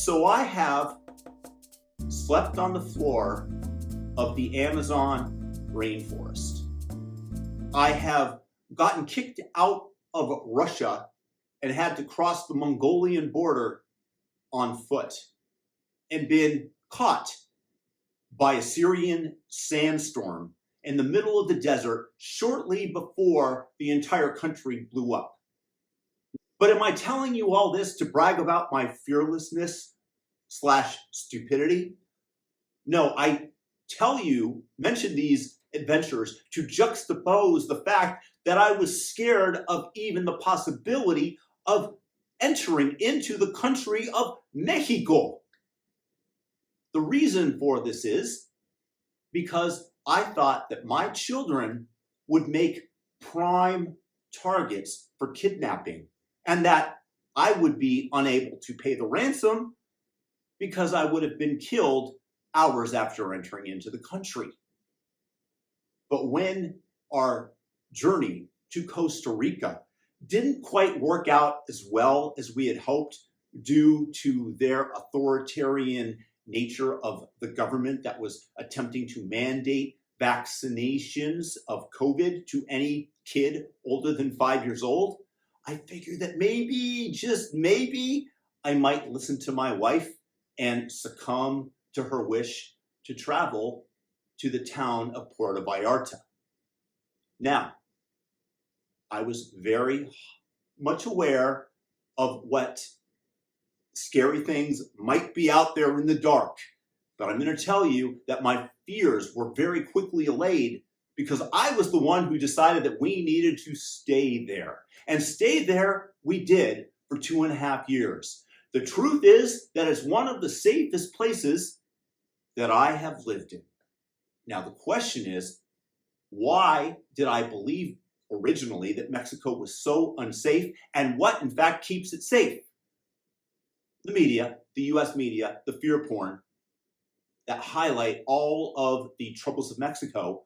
So I have slept on the floor of the Amazon rainforest. I have gotten kicked out of Russia and had to cross the Mongolian border on foot and been caught by a Syrian sandstorm in the middle of the desert shortly before the entire country blew up. But am I telling you all this to brag about my fearlessness / stupidity? No, I mention these adventures to juxtapose the fact that I was scared of even the possibility of entering into the country of Mexico. The reason for this is because I thought that my children would make prime targets for kidnapping and that I would be unable to pay the ransom because I would have been killed hours after entering into the country. But when our journey to Costa Rica didn't quite work out as well as we had hoped due to their authoritarian nature of the government that was attempting to mandate vaccinations of COVID to any kid older than 5 years old, I figured that maybe, just maybe, I might listen to my wife and succumb to her wish to travel to the town of Puerto Vallarta. Now, I was very much aware of what scary things might be out there in the dark, but I'm going to tell you that my fears were very quickly allayed because I was the one who decided that we needed to stay there. And stay there we did for 2.5 years. The truth is that it's one of the safest places that I have lived in. Now, the question is, why did I believe originally that Mexico was so unsafe, and what, in fact, keeps it safe? The media, the US media, the fear porn that highlight all of the troubles of Mexico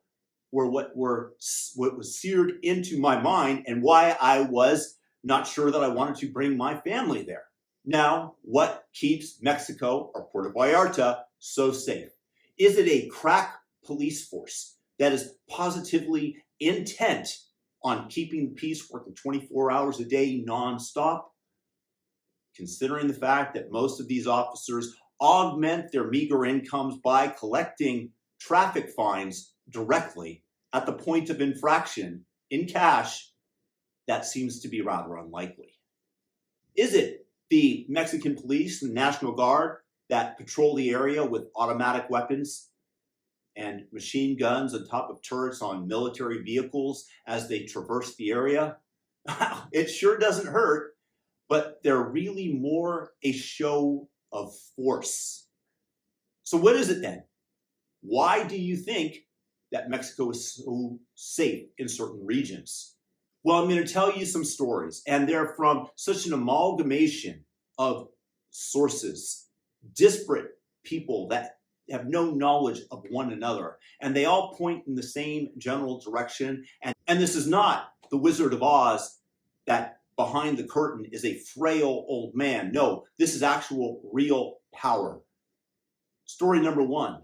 were what was seared into my mind and why I was not sure that I wanted to bring my family there. Now, what keeps Mexico or Puerto Vallarta so safe? Is it a crack police force that is positively intent on keeping the peace, working 24 hours a day nonstop? Considering the fact that most of these officers augment their meager incomes by collecting traffic fines directly at the point of infraction in cash, that seems to be rather unlikely. Is it the Mexican police and National Guard that patrol the area with automatic weapons and machine guns on top of turrets on military vehicles as they traverse the area? It sure doesn't hurt, but they're really more a show of force. So what is it then? Why do you think that Mexico is so safe in certain regions? Well, I'm going to tell you some stories, and they're from such an amalgamation of sources, disparate people that have no knowledge of one another, and they all point in the same general direction. And this is not the Wizard of Oz that behind the curtain is a frail old man. No, this is actual real power. Story number 1.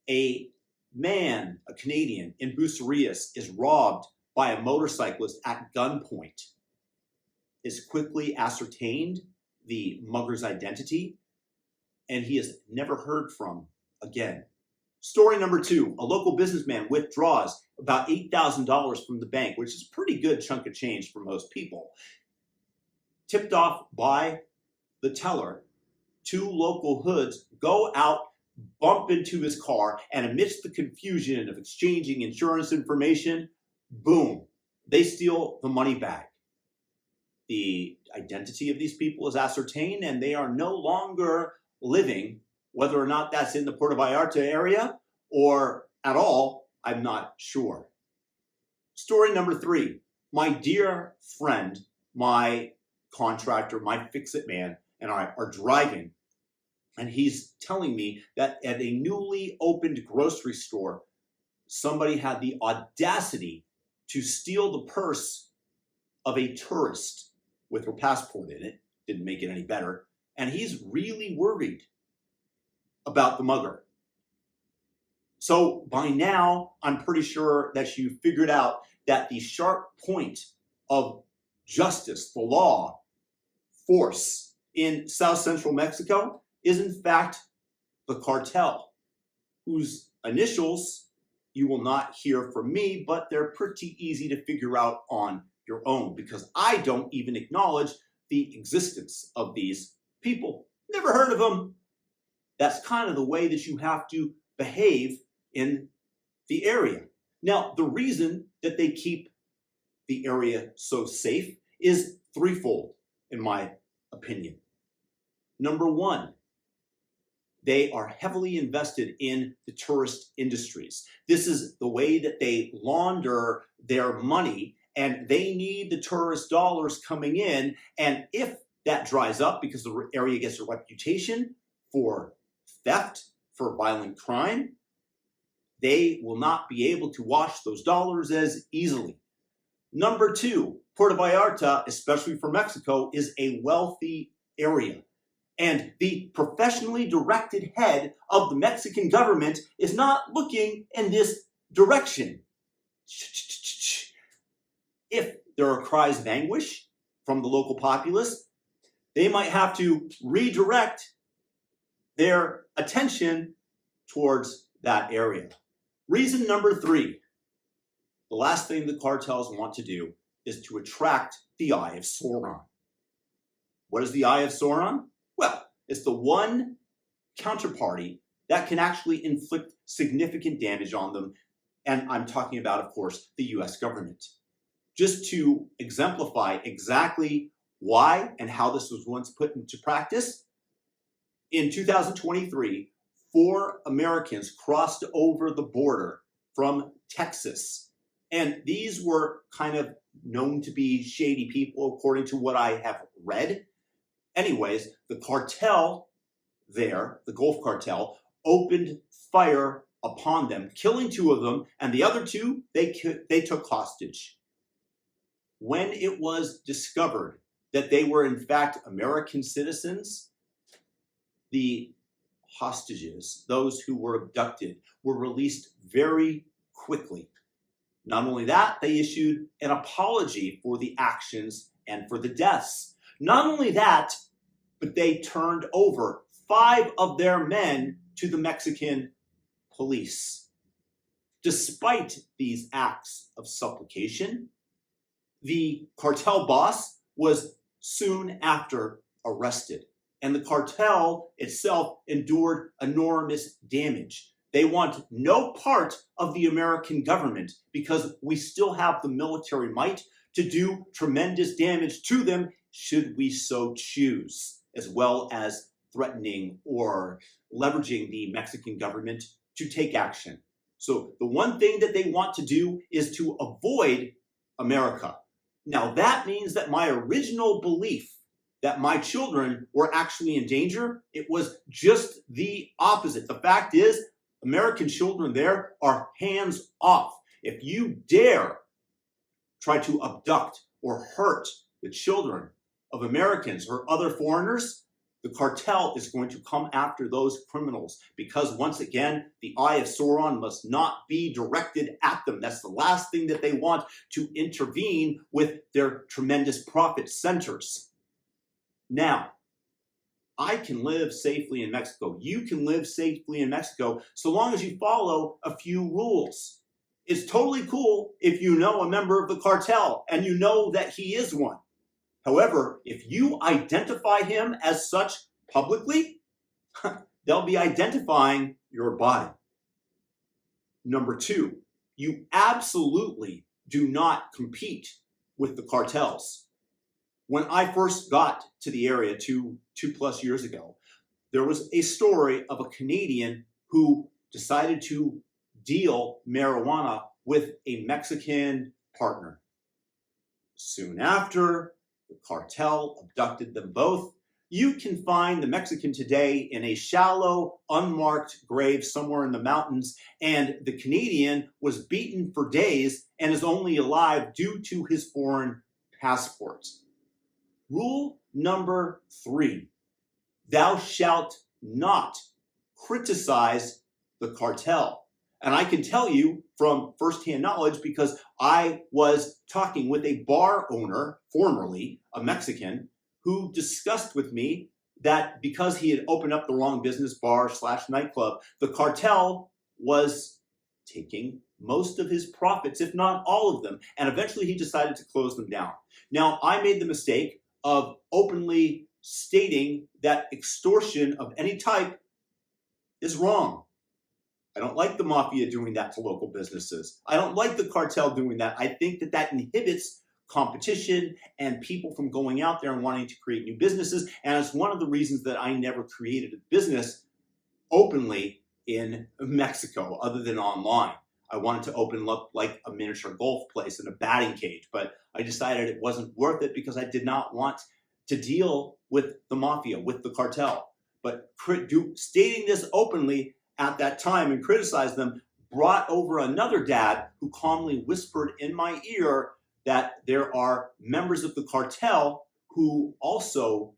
A man, a Canadian in Bucerias, is robbed by a motorcyclist at gunpoint. Is quickly ascertained the mugger's identity, and he is never heard from again. Story number 2, a local businessman withdraws about $8,000 from the bank, which is a pretty good chunk of change for most people. Tipped off by the teller, 2 local hoods go out, bump into his car, and amidst the confusion of exchanging insurance information, boom, they steal the money bag. The identity of these people is ascertained, and they are no longer living, whether or not that's in the Puerto Vallarta area or at all, I'm not sure. Story number 3, my dear friend, my contractor, my fix-it man, and I are driving, and he's telling me that at a newly opened grocery store, somebody had the audacity to steal the purse of a tourist with her passport in it. Didn't make it any better. and he's really worried about the mugger. So by now, I'm pretty sure that you figured out that the sharp point of justice, the law, force in South Central Mexico is in fact the cartel, whose initials you will not hear from me, but they're pretty easy to figure out on your own because I don't even acknowledge the existence of these people. Never heard of them. That's kind of the way that you have to behave in the area. Now, the reason that they keep the area so safe is threefold, in my opinion. Number one, they are heavily invested in the tourist industries. This is the way that they launder their money, and they need the tourist dollars coming in. And if that dries up because the area gets a reputation for theft, for violent crime, they will not be able to wash those dollars as easily. Number two, Puerto Vallarta, especially for Mexico, is a wealthy area. And the professionally directed head of the Mexican government is not looking in this direction. If there are cries of anguish from the local populace, they might have to redirect their attention towards that area. Reason number three, the last thing the cartels want to do is to attract the Eye of Sauron. What is the Eye of Sauron? Well, it's the one counterparty that can actually inflict significant damage on them. And I'm talking about, of course, the US government. Just to exemplify exactly why and how this was once put into practice, in 2023, 4 Americans crossed over the border from Texas. And these were kind of known to be shady people, according to what I have read. Anyways, the cartel there, the Gulf Cartel, opened fire upon them, killing 2 of them, and the other 2 they took hostage. When it was discovered that they were in fact American citizens, the hostages, those who were abducted, were released very quickly. Not only that, they issued an apology for the actions and for the deaths. Not only that, but they turned over 5 of their men to the Mexican police. Despite these acts of supplication, the cartel boss was soon after arrested, and the cartel itself endured enormous damage. They want no part of the American government because we still have the military might to do tremendous damage to them should we so choose, as well as threatening or leveraging the Mexican government to take action. So the one thing that they want to do is to avoid America. Now that means that my original belief that my children were actually in danger, it was just the opposite. The fact is, American children there are hands off. If you dare try to abduct or hurt the children of Americans or other foreigners, the cartel is going to come after those criminals because, once again, the Eye of Sauron must not be directed at them. That's the last thing that they want, to intervene with their tremendous profit centers. Now, I can live safely in Mexico. You can live safely in Mexico so long as you follow a few rules. It's totally cool if you know a member of the cartel and you know that he is one. However, if you identify him as such publicly, they'll be identifying your body. Number 2, you absolutely do not compete with the cartels. When I first got to the area two plus years ago, there was a story of a Canadian who decided to deal marijuana with a Mexican partner. Soon after, the cartel abducted them both. You can find the Mexican today in a shallow, unmarked grave somewhere in the mountains, and the Canadian was beaten for days and is only alive due to his foreign passport. Rule number 3, thou shalt not criticize the cartel. And I can tell you from firsthand knowledge, because I was talking with a bar owner, formerly a Mexican, who discussed with me that because he had opened up the wrong business, bar / nightclub, the cartel was taking most of his profits, if not all of them. And eventually he decided to close them down. Now, I made the mistake of openly stating that extortion of any type is wrong. I don't like the mafia doing that to local businesses. I don't like the cartel doing that. I think that that inhibits competition and people from going out there and wanting to create new businesses. And it's one of the reasons that I never created a business openly in Mexico other than online. I wanted to open up like a miniature golf place and a batting cage, but I decided it wasn't worth it because I did not want to deal with the mafia, with the cartel. But stating this openly at that time and criticize them brought over another dad who calmly whispered in my ear that there are members of the cartel who also,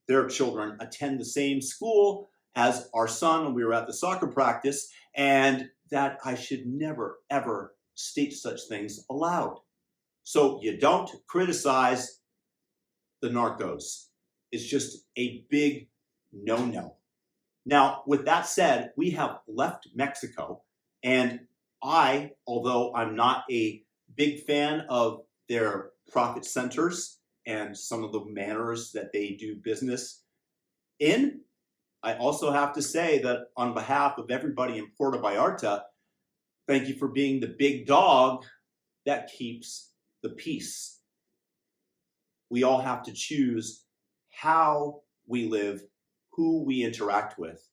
their children attend the same school as our son when we were at the soccer practice, and that I should never, ever state such things aloud. So you don't criticize the narcos. It's just a big no-no. Now, with that said, we have left Mexico, and I, although I'm not a big fan of their profit centers and some of the manners that they do business in, I also have to say that on behalf of everybody in Puerto Vallarta, thank you for being the big dog that keeps the peace. We all have to choose how we live, who we interact with,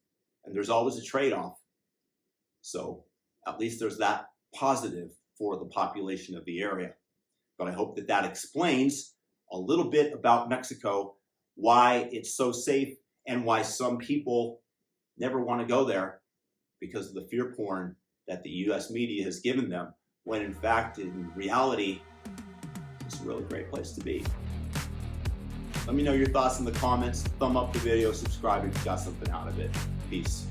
and there's always a trade-off. So at least there's that positive for the population of the area. But I hope that that explains a little bit about Mexico, why it's so safe, and why some people never want to go there because of the fear porn that the US media has given them, when in fact, in reality, it's a really great place to be. Let me know your thoughts in the comments. Thumb up the video, subscribe if you got something out of it. Peace.